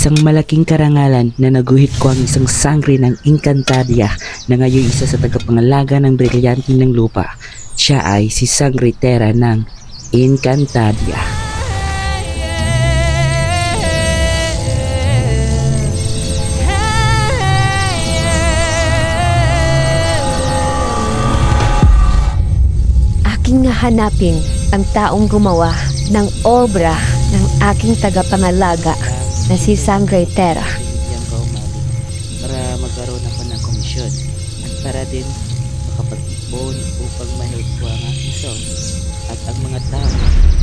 Isang malaking karangalan na naguhit ko ang isang sangre ng Encantadia na ngayon isa sa tagapangalaga ng brilyante ng lupa. Siya ay si Sangre Terra ng Encantadia. Aking hanapin ang taong gumawa ng obra ng aking tagapangalaga na si Sangre Terra. Binigyan ko umali para magkaroon ako ng komisyon at para din makapag-ipon upang ma-help ko ang aking song at ang mga tao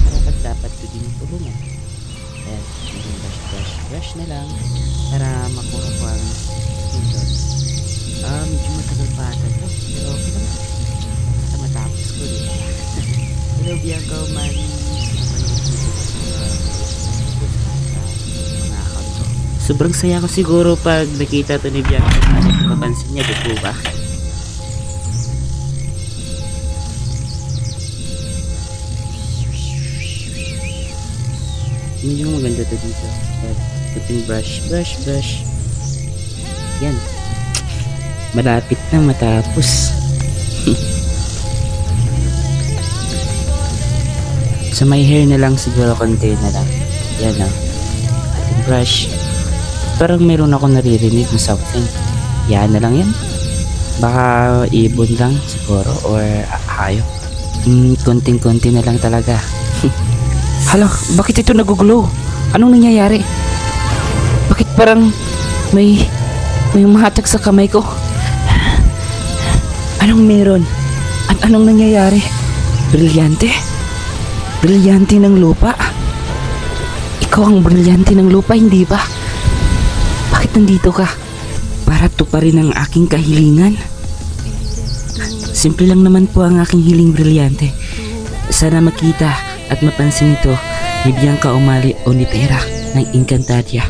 para dapat ko din tulungan. At maging brush na lang para makuha ko ang komisyon. Medyo matagal pa ata to, pero okay lang. Basta matapos ko rin. Hello, Bianca Umali. Sobrang saya ko siguro pag nakita to ni Bianca Umali. Mapansin niya, di po ba? Medyo maganda to dito. At puting brush. Yan. Malapit na matapos. Sa my hair na lang siguro konti na lang. Yan lang. Ating brush. Parang meron ako naririnig na something. Yan na lang yan. Baka ibon lang siguro or hayop. Konting-konti na lang talaga. Hala, bakit ito nagugulo? Anong nangyayari? Bakit parang may umahatak sa kamay ko? Anong meron? At anong nangyayari? Brilyante? Brilyante ng lupa? Ikaw ang brilyante ng lupa, hindi ba? Bakit nandito ka? Para tuparin ang aking kahilingan? Simple lang naman po ang aking hiling, brilyante. Sana makita at mapansin ito ni Bianca Umali o ni Terra ng Encantadia.